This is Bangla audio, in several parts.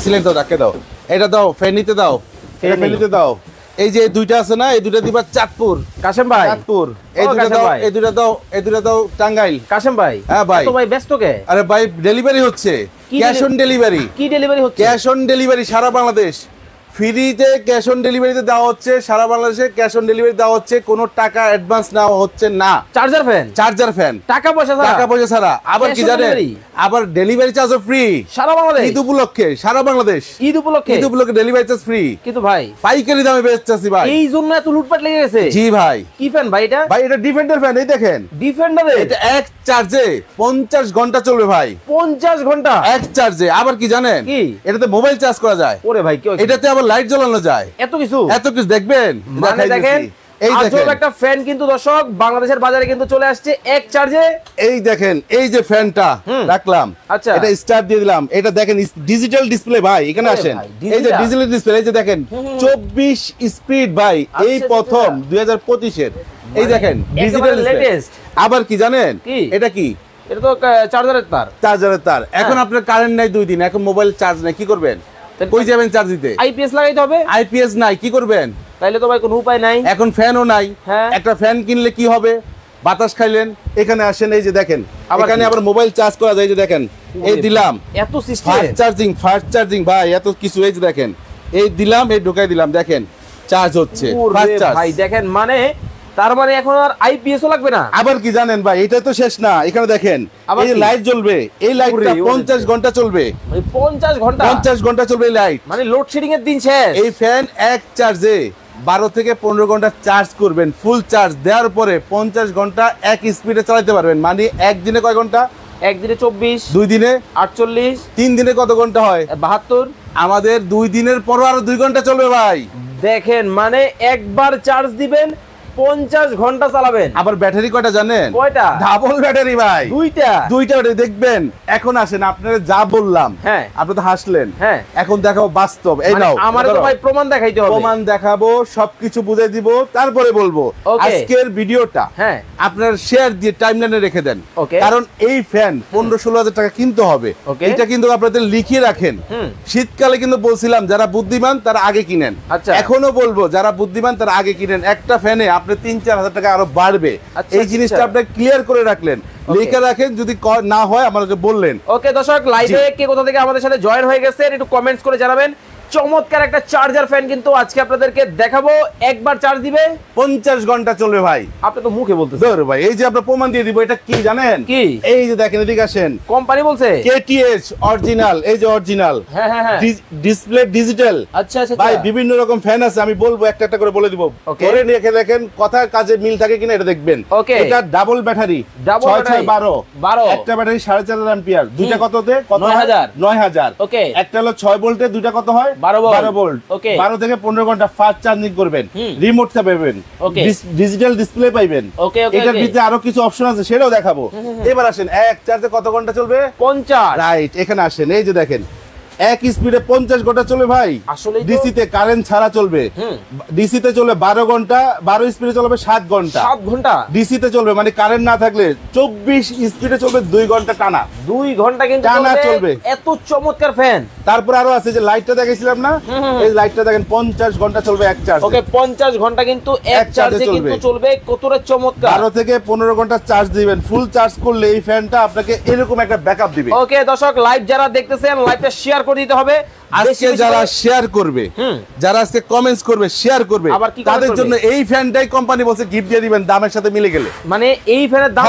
সিলেন্ট দাও, ধাক্কা দাও, এটা দাও, ফেনিতে দাও, ফেনিতে দাও। এই যে দুইটা আছে না, এই দুইটা দিবা চাঁদপুর। কাশেম ভাই, চাঁদপুর। এই দুইটা দাও, এই দুইটা দাও, এই দুইটা দাও টাঙ্গাইল। কাশেম ভাই, হ্যাঁ ভাই। তো ভাই ব্যস্ত কে? আরে ভাই ডেলিভারি হচ্ছে, ক্যাশ অন ডেলিভারি। কি ডেলিভারি হচ্ছে? ক্যাশ অন ডেলিভারি সারা বাংলাদেশ ফ্রিতে ক্যাশ অন ডেলিভারিতে দেওয়া হচ্ছে। সারা বাংলাদেশে ক্যাশ অন ডেলিভারি দেওয়া হচ্ছে, কোনো টাকা অ্যাডভান্স নেওয়া হচ্ছে না। চার্জার ফ্যান, চার্জার ফ্যান টাকা পয়সা ছাড়া, টাকা পয়সা ছাড়া। আবার কি জানেন, আবার ডেলিভারি চার্জও ফ্রি সারা বাংলাদেশ। ঈদ উপলক্ষে সারা বাংলাদেশ, ঈদ উপলক্ষে ডেলিভারি চার্জ ফ্রি। কিন্তু ভাই পাইকারি দামে বেচতেছি ভাই, এই জন্য এত লুটপাট লেগে গেছে। জি ভাই। কি ফ্যান ভাই এটা? ভাই এটা ডিফেন্ডার ফ্যান, এই দেখেন ডিফেন্ডারে এটা এক চার্জে 50 ঘন্টা চলবে ভাই। 50 ঘন্টা এক চার্জে। আবার কি জানেন, কি এটাতে মোবাইল চার্জ করা যায়। ওরে ভাই, কি এটাতে আবার লাইট জ্বালানো যায়। এত কিছু, এত কিছু দেখবেন। মানে দেখেন এই দেখেন একটা ফ্যান কিন্তু দর্শক বাংলাদেশের বাজারে কিন্তু চলে আসছে এক চার্জে। এই দেখেন, এই যে ফ্যানটা রাখলাম, আচ্ছা এটা স্টার্ট দিয়ে দিলাম, এটা দেখেন ডিজিটাল ডিসপ্লে ভাই। এখানে আসেন, এই যে ডিজিটাল ডিসপ্লে, এই যে দেখেন 24 স্পিড ভাই, এই প্রথম 2025 এর। এই দেখেন ডিজিটাল লেটেস্ট। আবার কি জানেন, এটা কি? এটা তো চার্জারের তার, চার্জারের তার। এখন আপনার কারেন্ট নাই 2 দিন, এখন মোবাইল চার্জ নাই, কি করবেন? কই যাবেন চার্জ দিতে? আইপিএস লাগাইতে হবে। আইপিএস নাই, কি করবেন? তাইলে তো ভাই কোনো উপায় নাই। এখন ফ্যানও নাই। হ্যাঁ। একটা ফ্যান কিনলে কি হবে? বাতাস খাইলেন। এখানে আসেন, এই যে দেখেন, এখানে আবার মোবাইল চার্জ করা যায়। এই যে দেখেন, এই দিলাম, এত সিস্টেম, ফাস্ট চার্জিং ভাই, এত কিছু। এই যে দেখেন, এই দিলাম, এই ঢুকাই দিলাম, দেখেন চার্জ হচ্ছে ফাস্ট চার্জ ভাই। দেখেন মানে তার মানে এখন আর আইপিএস ও লাগবে না। আবার কি জানেন ভাই, এটা তো শেষ না, এখানে দেখেন এই যে লাইট জ্বলবে, এই লাইটটা 50 ঘন্টা চলবে। মানে 50 ঘন্টা, 50 ঘন্টা চলবে এই লাইট। মানে লোডশেডিং এর দিন শেষ। এই ফ্যান এক চার্জে 12 থেকে 15 ঘন্টা চার্জ করবেন। ফুল চার্জ দেওয়ার পরে 50 ঘন্টা এক স্পিডে চালাতে পারবেন। মানে একদিনে কয় ঘন্টা? একদিনে 24, 2 দিনে 48, 3 দিনে কত ঘন্টা হয়? 72। আমাদের 2 দিনের পর আরো 2 ঘন্টা চলবে ভাই। দেখেন মানে একবার চার্জ দিবেন 50 ঘন্টা চালাবেন। আবার ব্যাটারি কয়টা জানেন? কয়টা? ডাবল ব্যাটারি ভাই। দুইটা ব্যাটারি। দেখবেন এখন আসেন, আপনারা যা বললাম, হ্যাঁ আপনি তো হাসলেন, হ্যাঁ এখন দেখাবো বাস্তব। এই নাও, আমার তো ভাই প্রমাণ দেখাইতে হবে। প্রমাণ দেখাবো, সবকিছু বুঝিয়ে দিব, তারপরে বলবো। আজকের ভিডিওটা হ্যাঁ আপনার শেয়ার দিয়ে টাইমলাইনে রেখে দেন, কারণ এই ফ্যান 15-16 হাজার টাকা কিনতে হবে। এটা কিন্তু আপনাদের লিখিয়ে রাখেন। শীতকালে কিন্তু বলছিলাম যারা বুদ্ধিমান তারা আগে কিনেন। এখনো বলবো যারা বুদ্ধিমান তারা আগে কিনেন। একটা ফ্যানে আপনি 3-4 হাজার টাকা আরো বাড়বে। এই জিনিসটা আপনি ক্লিয়ার করে রাখলেন, লিখে রাখেন। যদি না হয় আমাকে বললেন। ওকে দর্শক, লাইভে কে কোথা থেকে আমাদের সাথে জয়েন হয়ে গেছেন একটু কমেন্টস করে জানাবেন। চমৎকার একটা চার্জার ফ্যান কিন্তু আজকে আপনাদেরকে দেখাবো। একবার চার্জ দিবে 50 ঘন্টা চলবে ভাই। আপনি তো মুখে বলতেছেন। ধর ভাই, এই যে আপনার প্রমাণ দিয়ে দিব। এটা কি জানেন? কি? এই যে দেখেন, এদিকে আসেন, কোম্পানি বলছে কেটিএইচ অরিজিনাল। এই যে অরিজিনাল, হ্যাঁ হ্যাঁ হ্যাঁ, ডিসপ্লে ডিজিটাল। আচ্ছা আচ্ছা ভাই বিভিন্ন রকম ফ্যান আছে, আমি বলবো একটা একটা করে বলে দিব। করে নিয়ে দেখেন কথা কাজে মিল থাকে কিনা এটা দেখবেন। এটা ডাবল ব্যাটারি, 6-6-12 একটা ব্যাটারি 4.5 অ্যাম্পিয়ার। দুইটা কততে? কত? 9000। ওকে, একটা হলো 6 ভোল্টে, দুইটা কত হয়? 12 ভোল্ট। ওকে, 12 থেকে 15 ঘন্টা ফাস্ট চার্জিং করবেন। রিমোটটা পাবেন, ডিজিটাল ডিসপ্লে পাইবেন। ওকে ওকে, এটার ভিতরে আরো কিছু অপশন আছে, সেটাও দেখাবো। এবার আসেন, এক চার্জে কত ঘন্টা চলবে? 50। রাইট, এখানে আসেন, এই যে দেখেন এক স্পিডে 50 ঘন্টা চলবে ভাই। আসলে ডিসি তে কারেন্ট ছাড়া চলবে। ডিসি তে চলবে 12 ঘন্টা, 12 স্পিডে চলবে 7 ঘন্টা। 7 ঘন্টা ডিসি তে চলবে, মানে কারেন্ট না থাকলে 24 স্পিডে চলবে 2 ঘন্টা টানা। 2 ঘন্টা কিন্তু টানা চলবে। এত চমৎকার ফ্যান। তারপর আরো আছে যে লাইটটা দেখাইছিলাম না, এই লাইটটা দেখেন 50 ঘন্টা চলবে এক চার্জে। ওকে, 50 ঘন্টা কিন্তু এক চার্জে কিন্তু চলবে। কতটা চমৎকার। 12 থেকে 15 ঘন্টা চার্জ দিবেন। ফুল চার্জ করলে এই ফ্যানটা আপনাকে এরকম একটা ব্যাকআপ দিবে। ওকে দর্শক, লাইভ যারা দেখতেছেন লাইভটা শেয়ার করে দিতে হবে। আজকে যারা শেয়ার করবে, যারা আজকে কমেন্টস করবে, শেয়ার করবে, তাদের জন্য এই ফ্যানটাই কোম্পানি বলছে গিফট দিয়ে দিবেন দামের সাথে মিলে গেলে। মানে এই ফ্যানের দাম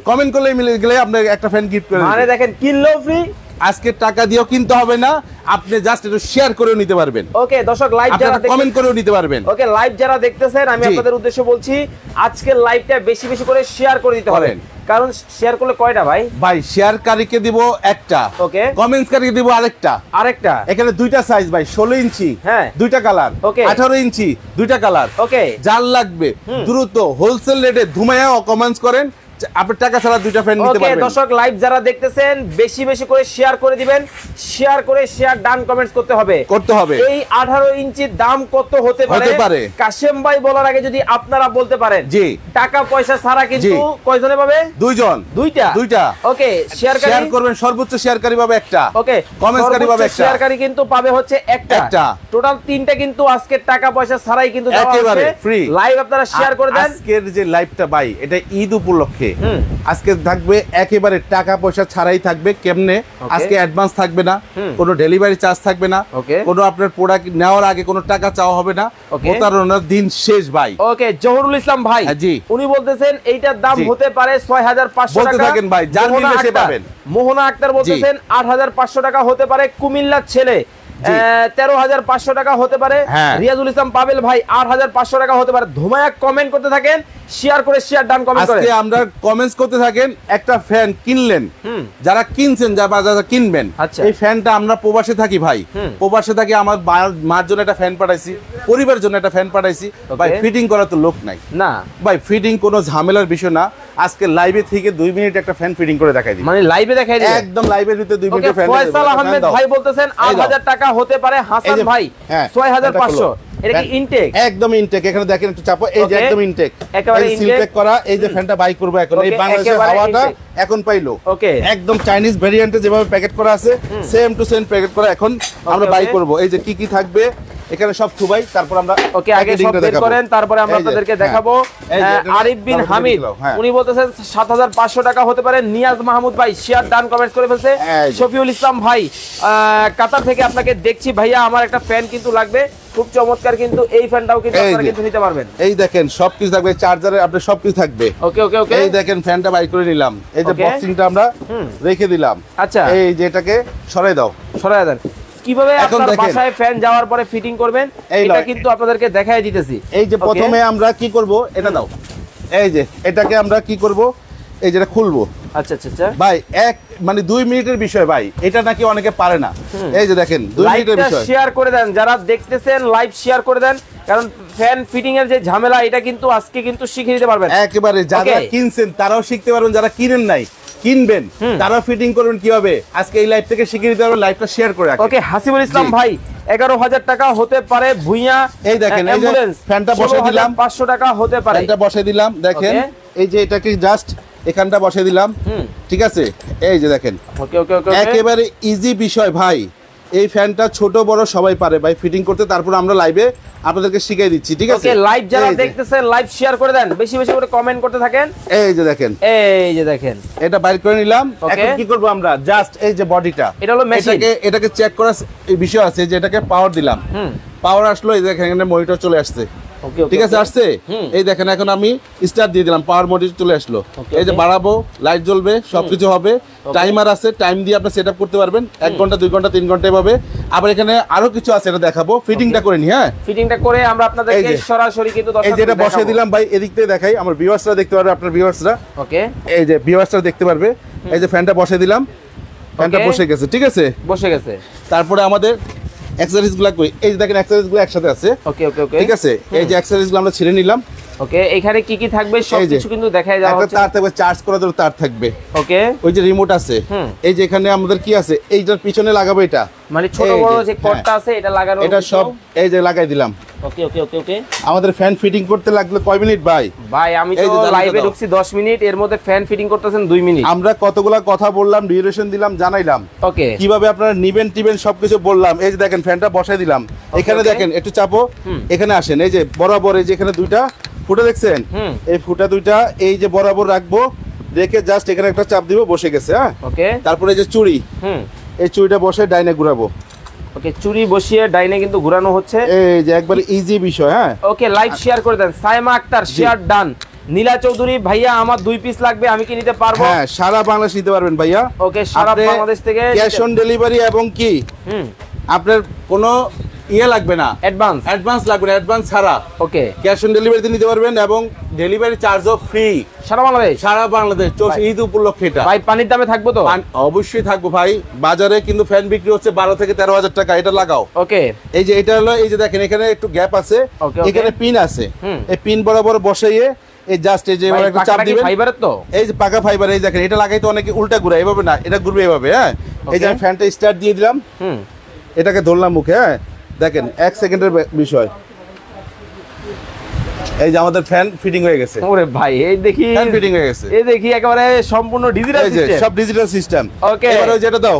কমেন্ট করলে মিলে গেলে আপনি একটা ফ্যান গিফট করে দিবেন। মানে দেখেন, কিনলেও ফ্রি। আজকে টাকা দিয়েও কিনতে হবে না, আপনি জাস্ট একটু শেয়ার করেও নিতে পারবেন। ওকে দর্শক, লাইভ যারা কমেন্ট করেও নিতে পারবেন। ওকে, লাইভ যারা দেখতেছেন আমি আপনাদের উদ্দেশ্যে বলছি, আজকের লাইভটা বেশি বেশি করে শেয়ার করে দিতে হবে। কারণ শেয়ার করলে কয়টা ভাই? ভাই শেয়ারকারীকে দিব একটা, ওকে, কমেন্টসকারীকে দিব আরেকটা। এখানে দুইটা সাইজ ভাই, 16 ইঞ্চি, হ্যাঁ, দুইটা কালার, ওকে, 18 ইঞ্চি, দুইটা কালার। ওকে, যার লাগবে দ্রুত হোলসেল রেটে ধুমায়া কমেন্টস করেন, আপনার টাকা ছাড়া দুইটা ফ্যান নিতে পারবেন। ওকে দর্শক লাইভ যারা দেখতেছেন বেশি বেশি করে শেয়ার করে দিবেন, শেয়ার করে শেয়ার ডান কমেন্টস করতে হবে। এই 18 ইঞ্চির দাম কত হতে পারে কাশেম ভাই বলার আগে যদি আপনারা বলতে পারেন। জি টাকা পয়সা ছাড়া কিন্তু কয়জনে পাবে? দুইজন। দুইটা। ওকে শেয়ার করবেন, সর্বোচ্চ শেয়ারকারী পাবে একটা। ওকে কমেন্টসকারী পাবে একটা। শেয়ারকারী কিন্তু পাবে হচ্ছে একটা। টোটাল 3টা কিন্তু আজকে টাকা পয়সা ছাড়াই কিন্তু দেওয়া হচ্ছে একেবারে ফ্রি। লাইভ আপনারা শেয়ার করে দেন। আজকের যে লাইভটা ভাই এটা ঈদ উপলক্ষে আজকে থাকবে একেবারে টাকা পয়সা ছাড়াই থাকবে। কেমনে? আজকে অ্যাডভান্স থাকবে না, কোনো ডেলিভারি চার্জ থাকবে না, কোনো আপনার প্রোডাক্ট নেওয়ার আগে কোনো টাকা চাওয়া হবে না। প্রতারণার দিন শেষ ভাই। ওকে জহুরুল ইসলাম ভাই উনি বলতেছেন এইটার দাম হতে পারে 6500 টাকা। বলতে থাকেন ভাই, যার মিলে সে পাবেন। মোহনা আক্তার বলতেছেন 8500 টাকা হতে পারে। কুমিল্লার ছেলে 13500 টাকা হতে পারে। রিয়াজুল ইসলাম পাবেল ভাই 8500 টাকা হতে পারে। ধুমায়া কমেন্ট করতে থাকেন, শেয়ার করে শেয়ার ডান কমেন্ট করেন। আজকে আমরা কমেন্টস করতে থাকেন। একটা ফ্যান কিনলেন, যারা কিনছেন যারা কিনবেন, এই ফ্যানটা আমরা প্রবাসে থাকি ভাই, প্রবাসে থাকি। আমার মার জন্য একটা ফ্যান পাঠাইছি, পরিবারের জন্য একটা ফ্যান পাঠাইছি ভাই। ফিটিং করার তো লোক নাই না ভাই, ফিটিং কোনো ঝামেলার বিষয় না। আজকে লাইভে থেকে 2 মিনিট একটা ফ্যান ফিটিং করে দেখাই দিই। মানে লাইভে দেখাই দিই একদম লাইভের ভিতরে 2 মিনিটের ফ্যান। ফয়সাল আহমেদ ভাই বলতেছেন 8000 টাকা হতে পারে। হাসান ভাই 6500। এটা কি ইনটেক? একদম ইনটেক। এখানে দেখেন একটু চাপো, এই যে একদম ইনটেক, একেবারে ইনটেক করা। এই যে ফ্যানটা বাই করব এখন, এই বাংলাদেশের হাওয়াটা এখন পাইলো। ওকে একদম চাইনিজ ভেরিয়েন্টে যেভাবে প্যাকেট করা আছে সেম টু সেম প্যাকেট করা এখন আমরা বাই করব। এই যে কি থাকবে এখানে সব থুবাই, তারপর আমরা ওকে আগে সব বের করেন, তারপরে আমরা আপনাদেরকে দেখাবো। আরিফ বিন হামিদ উনি বলতেছেন 7500 টাকা হতে পারে। নিয়াজ মাহমুদ ভাই শেয়ার ডান কমেন্টস করে ফেলছে। শফিউল ইসলাম ভাই কাতার থেকে আপনাকে দেখছি ভাইয়া, আমার একটা ফ্যান কিন্তু লাগবে, খুব চমৎকার কিন্তু এই ফ্যানটাও কিন্তু আপনারা কিন্তু নিতে পারবেন। এই দেখেন সবকিছু থাকবে, চার্জারে আপনার সবকিছু থাকবে। ওকে ওকে ওকে এই দেখেন ফ্যানটা বাই করে নিলাম, এই যে বক্সিংটা আমরা রেখে দিলাম। আচ্ছা এই যে এটাকে সরাই দাও, সরাই দেন। কিভাবে আপনার বাসায় ফ্যান যাওয়ার পরে ফিটিং করবেন এটা কিন্তু আপনাদেরকে দেখাই দিতেছি। এই যে প্রথমে আমরা কি করব, এটা দাও। এই যে এটাকে আমরা কি করব, এই যেটা খুলবো। আচ্ছা আচ্ছা আচ্ছা ভাই মানে 2 মিনিটের বিষয় ভাই, এটা নাকি অনেকে পারে না। এই যে দেখেন 2 মিনিটের বিষয়। শেয়ার করে দেন যারা দেখতেছেন, লাইভ শেয়ার করে দেন, কারণ ফ্যান ফিটিং এর যে ঝামেলা এটা কিন্তু আজকে কিন্তু শিখে নিতে পারবেন। একেবারে যারা কিনছেন তারাও শিখতে পারবেন, যারা কিনেন নাই কিনবেন তারাও ফিটিং করবেন কিভাবে আজকে এই লাইভ থেকে শিখে নিতে পারবেন। লাইভটা শেয়ার করে রাখেন। ওকে হাসিবুল ইসলাম ভাই 11000 টাকা হতে পারে। ভুইয়া এই দেখেন এই যে ফ্যানটা বসে দিলাম, 500 টাকা হতে পারে। ফ্যানটা বসে দিলাম দেখেন, এই যে এটাকে জাস্ট এখানটা বসে দিলাম, ঠিক আছে। এই যে দেখেন ওকে ওকে ওকে একেবারে ইজি বিষয় ভাই। এই ফ্যানটা ছোট বড় সবাই পারে ভাই ফিটিং করতে। তারপর আমরা লাইভে আপনাদেরকে শিখিয়ে দিচ্ছি, ঠিক আছে। ওকে লাইভ যারা দেখতেছেন লাইভ শেয়ার করে দেন, বেশি বেশি করে কমেন্ট করতে থাকেন। এই যে দেখেন, এই যে দেখেন এটা বাইর করে নিলাম। এখন কি করব আমরা, জাস্ট এই যে বডিটা, এটা হলো মেশিন, এটাকে চেক করার বিষয় আছে। যে এটাকে পাওয়ার দিলাম, পাওয়ার আসলো, এই দেখেন এখানে মনিটর চলে আসছে, ঠিক আছে আসছে। এই দেখেন এখন আমি স্টার্ট দিয়ে দিলাম, পাওয়ার মনিটর চলে আসলো। এই যে বাড়াবো, লাইট জ্বলবে, সবকিছু হবে। টাইমার আছে, টাইম দিয়ে আপনি সেটআপ করতে পারবেন। 1 ঘন্টা 2 ঘন্টা 3 ঘন্টা এভাবে। আবার এখানে আরো কিছু আছে, এটা দেখাবো। ফিটিংটা করে নি, হ্যাঁ ফিটিংটা করে আমরা আপনাদেরকে সরাসরি কিন্তু এই যে এটা বসিয়ে দিলাম ভাই। এদিক থেকে দেখাই, আমার ভিউয়ার্সরা দেখতে পারবে, আপনার ভিউয়ার্সরা। ওকে এই যে ভিউয়ার্সরা দেখতে পারবে। এই যে ফ্যানটা বসিয়ে দিলাম, ফ্যানটা বসে গেছে, ঠিক আছে বসে গেছে। তারপরে আমাদের অ্যাক্সেসরিজগুলো কই, এই যে দেখেন অ্যাক্সেসরিজগুলো একসাথে আছে। ওকে ওকে ওকে ঠিক আছে। এই যে অ্যাক্সেসরিজগুলো আমরা ছিঁড়ে নিলাম। ওকে এখানে কি কি থাকবে সব কিছু কিন্তু দেখাই যাওয়া হচ্ছে। তার থাকবে, চার্জ করার জন্য তার থাকবে। ওকে ওই যে রিমোট আছে। এই যে এখানে আমাদের কি আছে, এইটার পিছনে লাগাবো, এটা মানে ছোট বড় যে কর্ডটা আছে এটা লাগানো, এটা সব এই যে লাগাই দিলাম। ওকে ওকে ওকে ওকে আমাদের ফ্যান ফিটিং করতে লাগলো কয় মিনিট ভাই? ভাই আমি তো লাইভে ঢুকছি 10 মিনিট, এর মধ্যে ফ্যান ফিটিং করতেছেন 2 মিনিট। আমরা কতগুলা কথা বললাম, ডিউরেশন দিলাম, জানাইলাম। ওকে কিভাবে আপনারা নিবেন টিবেন সবকিছু বললাম। এই যে দেখেন ফ্যানটা বসাই দিলাম। এখানে দেখেন একটু চাপো, এখানে আসেন। এই যে বরাবর এই যে এখানে দুইটা ফুটা দেখছেন, এই ফুটা দুইটা এই যে বরাবর রাখবো, রেখে জাস্ট এখানে একটা চাপ দিব, বসে গেছে। হ্যাঁ ওকে তারপরে এই যে চুড়ি, এই চুড়িটা বসে ডাইনে ঘুরাবো। ওকে চুড়ি বসিয়ে ডাইনে কিন্তু ঘোরানো হচ্ছে। এই যে একবারে ইজি বিষয়। হ্যাঁ ওকে লাইভ শেয়ার করে দেন। Saima Akter share done. নীলা চৌধুরী ভাইয়া আমার 2 পিস লাগবে, আমি কি নিতে পারবো? হ্যাঁ সারা বাংলাদেশ নিতে পারবেন ভাইয়া। ওকে সারা বাংলাদেশ থেকে ক্যাশ অন ডেলিভারি এবং কি আপনার কোনো ইয়ে লাগবে না, অ্যাডভান্স লাগবে না, অ্যাডভান্স ছাড়া। ওকে ক্যাশ অন ডেলিভারিতে নিতে পারবেন এবং ডেলিভারি চার্জও ফ্রি সারা বাংলাদেশ। সারা বাংলাদেশ ঈদ উপলক্ষে। এটা ভাই পানির দামে থাকবো তো? অবশ্যই থাকবো ভাই। বাজারে কিন্তু ফ্যান বিক্রি হচ্ছে 12 থেকে 13,000 টাকা, এটা লাগাও। ওকে এই যে এটা হলো, এই যে দেখেন এখানে একটু গ্যাপ আছে, এখানে পিন আছে। এই পিন বরাবর বসাইয়ে এই জাস্ট এই যে এভাবে একটা চাপ দিবেন, ফাইবারের তো, এই যে পাকা ফাইবার, এই দেখেন এটা লাগাইতে অনেকে উল্টা ঘুরে, এইভাবে না, এটা ঘুরবে এইভাবে। হ্যাঁ, এই যে আমি ফ্যানটা স্টার্ট দিয়ে দিলাম, এটাকে ধরলাম মুখে। হ্যাঁ, দেখেন 1 সেকেন্ডের বিষয়, এই যে আমাদের ফ্যান ফিটিং হয়ে গেছে। ওরে ভাই, এই দেখি ফ্যান ফিটিং হয়ে গেছে, এই দেখি একেবারে সম্পূর্ণ ডিজিটাল সিস্টেম, সব ডিজিটাল সিস্টেম। ওকে, এবারে ওই যেটা দাও।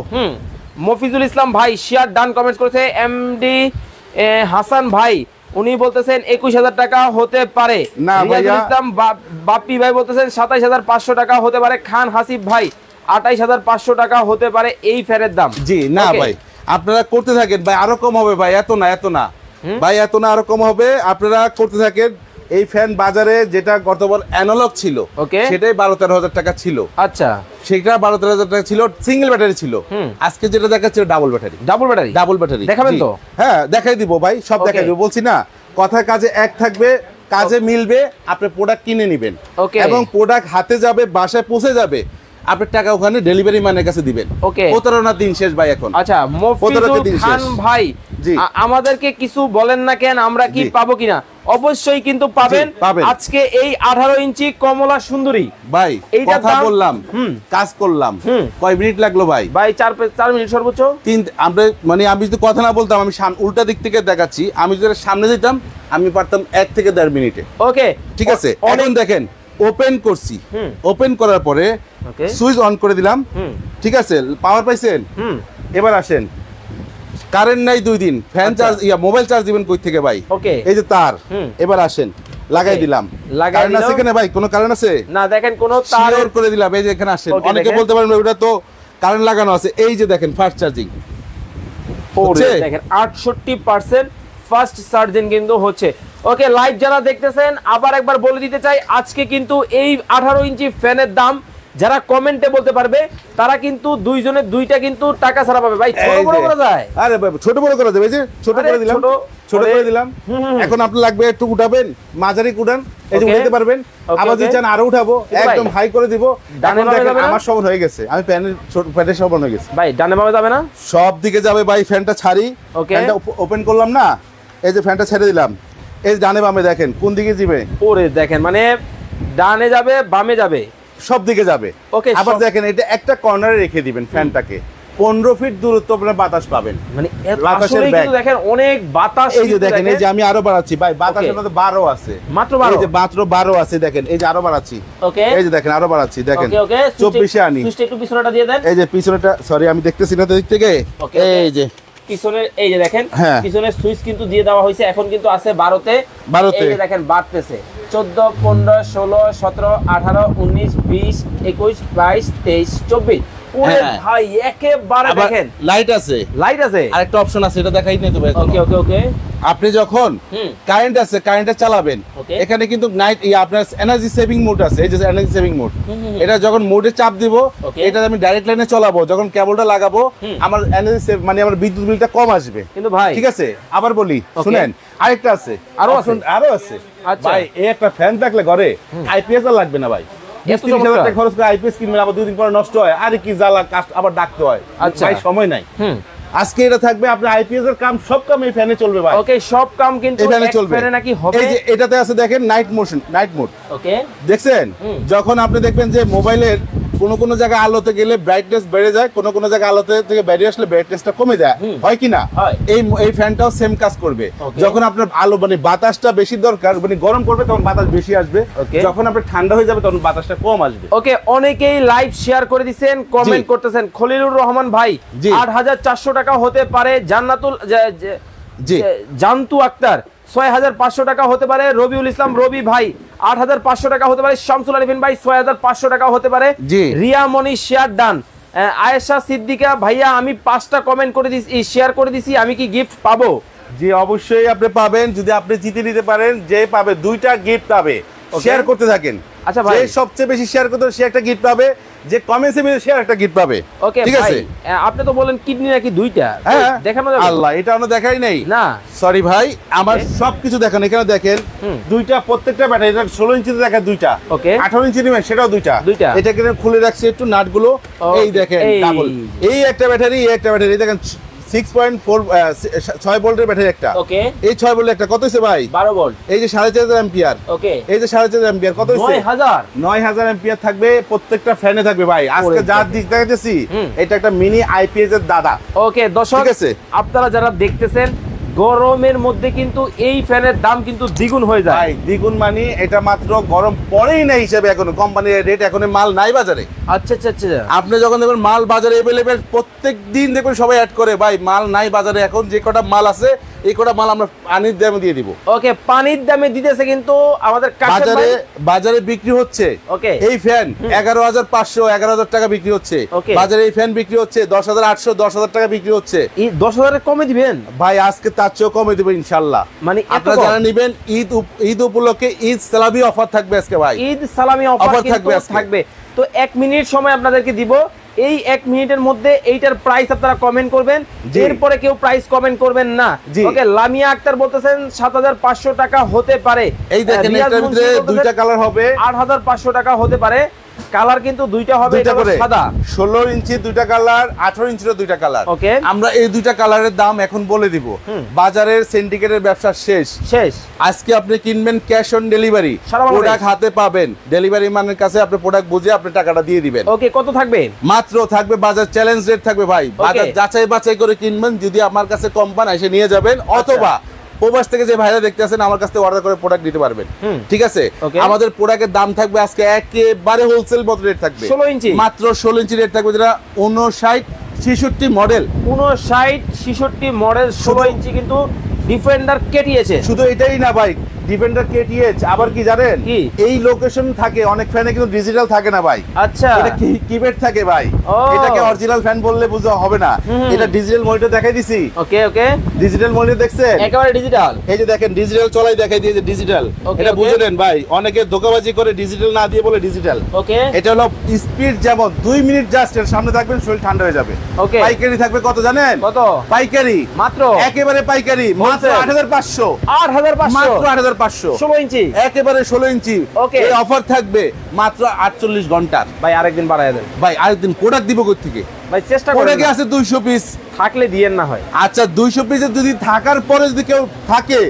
মফিজুল ইসলাম ভাই শেয়ার ডান কমেন্টস করেছে। এমডি হাসান ভাই উনি বলতেছেন 21000 টাকা হতে পারে। না ভাইয়া, ইসলাম বাপ্পি ভাই বলতেছেন 27500 টাকা হতে পারে। খান হাসিব ভাই 28500 টাকা হতে পারে এই ফ্যানের দাম। জি না ভাই, আপনারা করতে থাকেন ভাই, আরো কম হবে ভাই, এত না ভাই, এত না, আরো কম হবে, আপনারা করতে থাকেন। এই ফ্যান বাজারে যেটা গতবার অ্যানালগ ছিল, সেটাই 12-13 টাকা ছিল। আচ্ছা, সেটা 12-13 টাকা ছিল, সিঙ্গেল ব্যাটারি ছিল। আজকে যেটা দেখাচ্ছে ডাবল ব্যাটারি। দেখাবেন তো? হ্যাঁ, দেখাই দিব ভাই, সব দেখাই দিব। বলছি না, কথা কাজে এক থাকবে, কাজে মিলবে, আপনি প্রোডাক্ট কিনে নেবেন এবং প্রোডাক্ট হাতে যাবে, বাসায় পৌঁছে যাবে, আপনার টাকা ওখানে ডেলিভারি ম্যানের কাছে দিবেন। 15 দিন শেষ ভাই এখন। আচ্ছা, মফিজুল খান ভাই আমাদেরকে কিছু বলেন না কেন, আমরা কি পাবো কিনা? অবশ্যই কিন্তু পাবেন। আজকে এই 18 ইঞ্চি কমলা সুন্দরী ভাই, কথা বললাম, কাজ করলাম, কয় মিনিট লাগলো ভাই? 4 মিনিট সর্বোচ্চ। আমরা মানে আমি যদি কথা না বলতাম, আমি উল্টা দিক থেকে দেখাচ্ছি, আমি যদি সামনে যেতাম আমি পারতাম 1 থেকে 1.5 মিনিটে। ওকে, ঠিক আছে। এখন দেখেন ওপেন করছি, ওপেন করার পরে সুইচ অন করে দিলাম, ঠিক আছে, পাওয়ার পাইছেন। এবার আসেন, কারেন্ট নাই 2 দিন, ফ্যান চার্জ মোবাইল চার্জ দিবেন কই থেকে ভাই? এই যে তার, এবার আসেন, লাগাই দিলাম। কারেন্ট আছে কিনা ভাই? কোনো কারেন্ট আছে না, দেখেন কোন তার অন করে দিলাম। এই যে এখানে আসেন, অনেকে বলতে পারেন ওটা তো কারেন্ট লাগানো আছে, এই যে দেখেন ফাস্ট চার্জিং হচ্ছে, দেখেন 68% ফাস্ট চার্জিং কিন্তু হচ্ছে। ওকে, লাইভ যারা দেখতেছেন আবার একবার বলে দিতে চাই, আজকে কিন্তু এই 18 ইঞ্চি ফ্যানের দাম যারা কমেন্টে বলতে পারবে তারা কিন্তু দুইজনের দুইটা কিন্তু টাকা ছাড়া পাবে। ভাই ছোট বড় করা যায়? আরে ভাই ছোট বড় করা যাবে, এই যে ছোট করে দিলাম, ছোট করে দিলাম। এখন আপনি লাগবে একটু উঠাবেন, মাঝারি উঠান, এই যে উঠাতে পারবেন। আবার যদি চান আরো উঠাবো, একদম হাই করে দিব। ডানে বামে যাবে না? আমার সমান হয়ে গেছে, আমি ফ্যানের সমান হয়ে গেছে ভাই। ডানে বামে যাবে না? সব দিকে যাবে ভাই। ফ্যানটা ছাড়ি, ফ্যানটা ওপেন করলাম না, এই যে ফ্যানটা ছেড়ে দিলাম, এই ডানে বামে দেখেন কোন দিকে যাবে। ওরে দেখেন, মানে ডানে যাবে, বামে যাবে, সব দিকে যাবে। ওকে, আবার দেখেন এটা একটা কর্নারে রেখে দিবেন ফ্যানটাকে, 15 ফিট দূরত্ব আপনারা বাতাস পাবেন। মানে আসলে কিন্তু দেখেন অনেক বাতাস। এই যে দেখেন, এই যে আমি আরো বাড়াচ্ছি ভাই, বাতাসের মধ্যে 12 আছে, মাত্র 12, এই যে মাত্র 12 আছে, দেখেন এই যে আরো বাড়াচ্ছি। ওকে, এই যে দেখেন আরো বাড়াচ্ছি, দেখেন 24 এ আনি। সুইচটা একটু পিছনটা দিয়ে দেন। এই যে পিছনটা, সরি আমি দেখতেছি না দিক থেকে। এই যে পিছনের, এই যে দেখেন পিছনের সুইচ কিন্তু দিয়ে দেওয়া হয়েছে, এখন কিন্তু আছে 12 তে। এই যে দেখেন বাড়তেছে 14, 15, 16, 17, 18, 19, 20, 21, 22, 23, 24। ওরে ভাই একেবারে দেখেন লাইট আছে, লাইট আছে, আরেকটা অপশন আছে, এটা দেখাই নাই তো ভাই। ওকে ওকে ওকে, আপনি যখন কারেন্ট আছে, কারেন্টে চালাবেন, এখানে কিন্তু নাইট আপনার এনার্জি সেভিং মোড আছে, এই যে এনার্জি সেভিং মোড, এটা যখন মোডে চাপ দিব, এটা আমি ডাইরেক্ট লাইনে চালাবো, যখন কেবলটা লাগাবো আমার এনার্জি সেভ, মানে আমার বিদ্যুৎ বিলটা কম আসবে কিন্তু ভাই। ঠিক আছে, আবার বলি শুনেন, আরেকটা আছে, আরো আছে ভাই। এই একটা ফ্যান থাকলে ঘরে আইপিএস আর লাগবে না ভাই। 30,000 টাকা খরচ করে আইপিএস কিনবেন, আবার 2 দিন পরে নষ্ট হয়, আরে কি জ্বালা, আবার ডাকতে হয় ভাই, সময় নাই। আজকে এটা থাকবে, আপনার আইপিএস এর কাম, সব কাম এই ফ্যানে চলবে ভাই। ওকে, সব কাম কিন্তু এখানে চলবে। ফ্যানে নাকি হবে, এই যে এটাতে আছে দেখেন নাইট মোশন, নাইট মোড। ওকে, দেখছেন যখন আপনি দেখবেন যে মোবাইলের কোন জায়গায় আলোতে গেলে ব্রাইটনেস বেড়ে যায়, কোন জায়গায় আলোতে থেকে বেরিয়ে আসলে ব্রাইটনেসটা কমে যায়, হয় কি না? এই ফ্যানটাও সেম কাজ করবে। যখন আপনার আলো মানে বাতাসটা বেশি দরকার, মানে গরম করবে তখন বাতাস বেশি আসবে, যখন আপনার ঠান্ডা হয়ে যাবে তখন বাতাসটা কম আসবে। ওকে, অনেকেই লাইভ শেয়ার করে দিবেন, কমেন্ট করতেছেন। খলিলুর রহমান ভাই 8400 টাকা হতে পারে। জান্নাতুল জান্তু আক্তার 6500 টাকা হতে পারে। রবিউল ইসলাম রবি ভাই 8500 টাকা হতে পারে। শামসুল আরিফিন ভাই 6500 টাকা হতে পারে। রিয়া মনি শেয়ার ডান। আয়েশা সিদ্দিকা ভাইয়া আমি 5টা কমেন্ট করে দিছি, শেয়ার করে দিছি, আমি কি গিফট পাবো? জি অবশ্যই আপনি পাবেন, যদি আপনি জিতে নিতে পারেন, যে পাবে 2টা গিফট পাবে। শেয়ার করতে থাকেন। আচ্ছা ভাই, যে সবচেয়ে বেশি শেয়ার করতে সে একটা গিফট পাবে, যে কমেন্টসে মিলে সে একটা গিফট পাবে। ওকে ঠিক আছে, আপনি তো বলেন কিডনি নাকি 2টা, দেখানো যাবে? আল্লাহ, এটা আমরা দেখাই নাই না, সরি ভাই, আমার সবকিছু দেখেন। এখানে দেখেন 2টা, প্রত্যেকটা ব্যাটারি, এটা 16 ইঞ্চিতে দেখা 2টা, ওকে 18 ইঞ্চি নেবেন সেটাও 2টা। এটা কিনে খুলে রাখছি একটু নাটগুলো, এই দেখেন ডাবল, এই একটা ব্যাটারি, এই একটা ব্যাটারি, দেখেন 6.4 6 ভোল্টের ব্যাটারি একটা। ওকে, এই 6 ভোল্টের একটা কত হইছে ভাই? 12 ভোল্ট। এই যে 4500 অ্যাম্পিয়ার। ওকে, এই যে 4500 অ্যাম্পিয়ার কত হইছে? 9000 অ্যাম্পিয়ার থাকবে, প্রত্যেকটা ফ্যানে থাকবে ভাই। আজকে যা দিক দেখাচ্ছি এটা একটা মিনি আইপিএস এর দাদা। ওকে দর্শক, ঠিক আছে, আপনারা যারা দেখতেছেন গরমের মধ্যে কিন্তু এই ফ্যানের দাম কিন্তু দ্বিগুণ হয়ে যায় ভাই। দ্বিগুণ মানে এটা মাত্র গরম পড়েই না হিসেবে, এখনো কোম্পানির রেট এখনো মাল নাই বাজারে। আচ্ছা আচ্ছা আচ্ছা, আপনি যখন দেখবেন মাল বাজারে अवेलेबल, প্রত্যেকদিন দেখবেন সবাই অ্যাড করে ভাই মাল নাই বাজারে। এখন যে কটা মাল আছে এই কটা মাল আমরা পানির দামে দিয়ে দিব। ওকে, পানির দামে দিতেছে কিন্তু আমাদের বাজারে বিক্রি হচ্ছে। ওকে, এই ফ্যান 11500 11000 টাকা বিক্রি হচ্ছে বাজারে। এই ফ্যান বিক্রি হচ্ছে 10800 10000 টাকা বিক্রি হচ্ছে। এই 10000 কমে দিবেন ভাই, আজকে তার চেয়েও কমে দেব ইনশাআল্লাহ। মানে আপনারা যারা নেবেন ঈদ উপলক্ষে ঈদ সালামি অফার থাকবে আজকে ভাই। ঈদ সালামি অফার থাকবে। তো 1 মিনিট সময় আপনাদেরকে দিব। এই 1 মিনিটের মধ্যে এইটার প্রাইস আপনারা কমেন্ট করবেন, এরপরে কেউ প্রাইস কমেন্ট করবেন না। ওকে, লামিয়া আক্তার বলতেছেন 7500 টাকা হতে পারে। এই দেখেন এটার ভিতরে দুইটা কালার হবে, 8500 টাকা হতে পারে। কালার কিন্তু দুইটা হবে, এটা সাদা 16 ইঞ্চি দুইটা কালার, 18 ইঞ্চির দুইটা কালার। ওকে, আমরা এই দুইটা কালারের দাম এখন বলে দিব। বাজারের সিন্ডিকেটের ব্যবসা শেষ। আজকে আপনি কিনবেন ক্যাশ অন ডেলিভারি, প্রোডাক্ট হাতে পাবেন, ডেলিভারি ম্যানের কাছে আপনি প্রোডাক্ট বুঝে আপনি টাকাটা দিয়ে দিবেন। ওকে, কত থাকবে? মাত্র থাকবে বাজার চ্যালেঞ্জ রেট থাকবে ভাই। বাজার যাচাই বাছাই করে কিনবেন, যদি আমার কাছে কম পান এসে নিয়ে যাবেন, অথবা প্রবাস থেকে যে ভাইরা দেখতে আছেন আমার কাছ থেকে অর্ডার করে প্রোডাক্ট নিতে পারবেন। ঠিক আছে, আমাদের প্রোডাক্টের দাম থাকবে আজকে একেবারে হোলসেল মতো রেট থাকবে। 16 ইঞ্চি, মাত্র 16 ইঞ্চি রেট থাকবে, যেটা 5966 মডেল। 5966 মডেল 16 ইঞ্চি কিন্তু ডিফেন্ডার কেটিয়েছে। শুধু এটাই না ভাই, ডিফেন্ডার কেটিএইচ আবার কি জানেন, এই লোকেশন থাকে অনেক ফ্যানে কিন্তু ডিজিটাল থাকে না ভাই। আচ্ছা, এটা কিপ্যাড থাকে ভাই। এটাকে অরিজিনাল ফ্যান বললে বুঝা হবে না। এটা ডিজিটাল মনিটর দেখাই দিছি। ওকে ওকে, ডিজিটাল মনিটর দেখছেন? একেবারে ডিজিটাল। এই যে দেখেন ডিজিটাল চলাই দেখাই দিয়েছে ডিজিটাল। এটা বুঝে নেন ভাই, অনেকে ধোঁকাবাজি করে ডিজিটাল না দিয়ে বলে ডিজিটাল। ওকে, এটা হলো স্পিড যেমন 2 মিনিট জাস্ট এর সামনে থাকবেন শরীর ঠান্ডা হয়ে যাবে। ওকে, পাইকারি থাকবে কত জানেন? কত? পাইকারি মাত্র, একেবারে পাইকারি মাত্র 8500। 8500 মাত্র 8500 16 ইঞ্চি, একেবারে 16 ইঞ্চি। এই অফার থাকবে মাত্র 48 ঘন্টার। ভাই আরেকদিন বাড়ায় দেন ভাই, আরেকদিন প্রোডাক্ট দিব কই থেকে ভাই? চেষ্টা করে কি আছে 200 পিস থাকলে দিয়েন না হয়। আচ্ছা, 200 পিসের যদি থাকার পরে যদি কেউ থাকে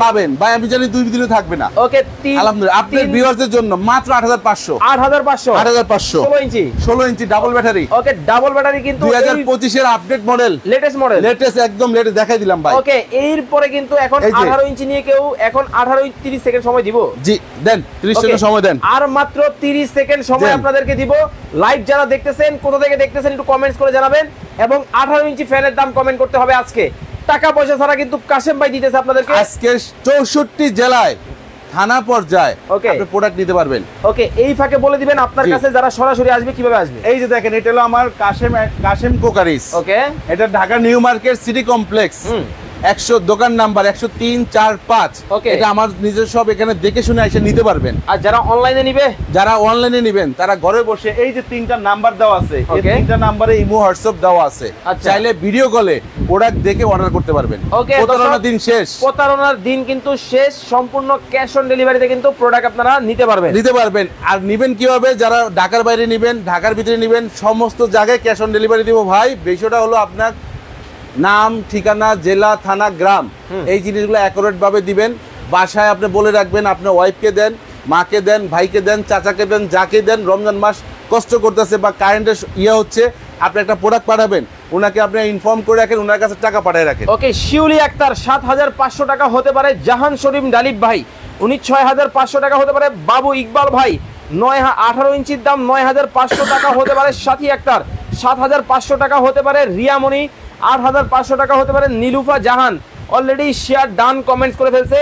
পাবেন ভাই, আমি জানি 2 দিনে থাকবে না। ওকে, আলহামদুলিল্লাহ আপনাদের ভিউয়ারদের জন্য মাত্র 8500। 8500 16 ইঞ্চি, 16 ইঞ্চি ডাবল ব্যাটারি। ওকে, ডাবল ব্যাটারি কিন্তু 2025 এর update model, latest model, latest একদম লেটেস্ট দেখাই দিলাম ভাই। ওকে, এরপরে কিন্তু এখন 18 ইঞ্চি নিয়ে কেউ এখন 30 সেকেন্ড সময় দিব। জি দেন, 30 সেকেন্ড সময় দেন। আর মাত্র 30 সেকেন্ড সময় আপনাদেরকে দিব। লাইভ যারা দেখতেছেন, কোথা থেকে দেখতেছেন একটু কমেন্টস করে জানাবেন, এবং 18 ইঞ্চি ফ্যানের দাম কমেন্ট করতে হবে আজকে। টাকা পয়সা ছাড়া কিন্তু কাশেম ভাই দিতেছে আপনাদেরকে আজকে 64 জেলায় থানা পর্যায়ে আপনি প্রোডাক্ট নিতে পারবেন। ওকে, এই ফাঁকে বলে দিবেন আপনার কাছে যারা সরাসরি আসবে কিভাবে আসবে। এই যে দেখেন, এটা হলো আমার কাশেম কোকারিস। ওকে, এটা Dhaka new market city complex 100 দোকান নাম্বার 103 4 5। এটা আমার নিজের সব, এখানে দেখে শুনে এসে নিতে পারবেন। আর যারা অনলাইনে নিবে, যারা অনলাইনে নেবেন তারা ঘরে বসে এই যে 3টা নাম্বার দেওয়া আছে, এই 3টা নম্বরে ইমো হোয়াটসঅ্যাপ দেওয়া আছে, চাইলে ভিডিও কলে প্রোডাক্ট দেখে অর্ডার করতে পারবেন। প্রতারণার দিন শেষ, প্রতারণার দিন কিন্তু শেষ। সম্পূর্ণ ক্যাশ অন ডেলিভারিতে কিন্তু প্রোডাক্ট আপনারা নিতে পারবেন। আর নিবেন কিভাবে? যারা ঢাকার বাইরে নিবেন, ঢাকার ভিতরে নিবেন, সমস্ত জায়গায় ক্যাশ অন ডেলিভারি দিব ভাই। বিষয়টা হলো আপনার নাম, ঠিকানা, জেলা, থানা, গ্রাম, এই জিনিসগুলো অ্যাকুরেট ভাবে দিবেন। বাসায় আপনি বলে রাখবেন, আপনার ওয়াইফকে দেন, মাকে দেন, ভাইকে দেন, চাচাকে দেন, যাকে দেন, রমজান মাস কষ্ট করতেছে বা কারেন্টের হচ্ছে, আপনি একটা প্রোডাক্ট পাঠাবেন, ওনাকে আপনি ইনফর্ম করে রাখেন, ওনার কাছে টাকা পাঠিয়ে রাখেন। ওকে, শিউলি আক্তার 7500 টাকা হতে পারে। জাহান শরীফ ডালিব ভাই 6500 টাকা হতে পারে। বাবু ইকবাল ভাই 18 ইঞ্চির দাম 9500 টাকা হতে পারে। সাথী আক্তার 7500 টাকা হতে পারে। রিয়ামণি 8500 টাকা হতে পারে। নীলুফা জাহান অলরেডি শেয়ার ডান কমেন্টস করে ফেলছে।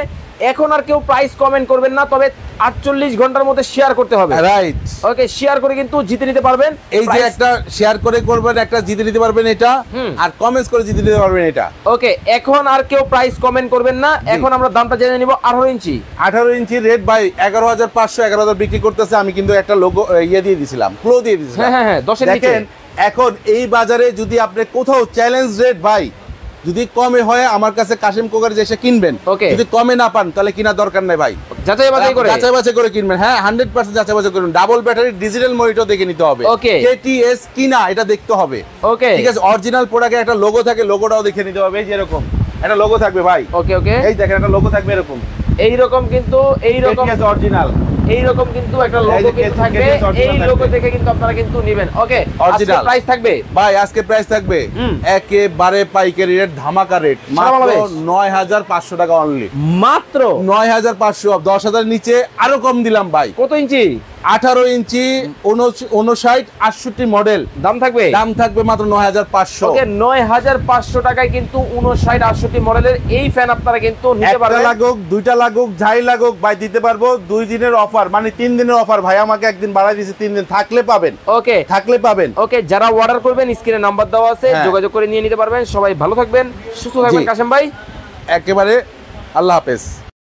এখন আর কেউ প্রাইস কমেন্ট করবেন না, তবে 48 ঘন্টার মধ্যে শেয়ার করতে হবে। রাইট, ওকে, শেয়ার করে কিন্তু জিতে নিতে পারবেন। এই যে একটা শেয়ার করে করবেন, একটা জিতে নিতে পারবেন এটা, আর কমেন্টস করে জিতে নিতে পারবেন এটা। ওকে, এখন আর কেউ প্রাইস কমেন্ট করবেন না। এখন আমরা দামটা জেনে নিব। 18 ইঞ্চি, 18 ইঞ্চি রেট ভাই 11500 11000 বিক্রি করতেছে। আমি কিন্তু একটা লোগো দিয়ে দিয়েছিলাম, ক্লো দিয়ে দিয়েছিলাম। হ্যাঁ হ্যাঁ, 10 এর নিচে। এখন এই বাজারে যদি আপনি কোথাও চ্যালেঞ্জ রেট ভাই যদি কমে হয় আমার কাছে কাশিম কোকার যে এসে কিনবেন, যদি কমে না পান তাহলে কিনা দরকার নাই ভাই, যাচাই বাছাই করে কিনবেন। হ্যাঁ 100% যাচাই বাছাই করুন। ডাবল ব্যাটারি ডিজিটাল মনিটর দেখে নিতে হবে, কেটিএস কিনা এটা দেখতে হবে। ঠিক আছে, অরিজিনাল প্রোডাক্টে একটা লোগো থাকে, লোগোটাও দেখে নিতে হবে। এই যে এরকম একটা লোগো থাকবে ভাই, এই দেখেন একটা লোগো থাকবে এরকম, এইরকম কিন্তু এইরকম অরিজিনাল, এইরকম কিন্তু একটা লোগো কিন্তু থাকবে, এই লোগো দেখে কিন্তু আপনারা কিন্তু নেবেন। ওকে, অরিজিনাল প্রাইস থাকবে ভাই, আজকে প্রাইস থাকবে একেবারে পাইকারি রেট, ধামাকা রেট, মাত্র 9500 টাকা অনলি, মাত্র 9500। 10,000 নিচে আরো কম দিলাম ভাই। কত ইঞ্চি? 18 ইঞ্চি 59 68 মডেল, দাম থাকবে মাত্র 9500। ওকে, 9500 টাকায় কিন্তু 59 68 মডেলের এই ফ্যান আপনারা কিন্তু নিতে পারবেন। একটা লাগুক, দুইটা লাগুক, যাই লাগুক ভাই দিতে পারবো। 2 দিনের অফার, মানে 3 দিনের অফার ভাই, আমাকে একদিন বাড়াই দিয়েছে, 3 দিন থাকলে পাবেন। ওকে, থাকলে পাবেন। ওকে, যারা অর্ডার করবেন স্ক্রিনে নাম্বার দেওয়া আছে, যোগাযোগ করে নিয়ে নিতে পারবেন। সবাই ভালো থাকবেন, সুস্থ থাকবেন। কাশেম ভাই একেবারে আল্লাহ হাফেজ।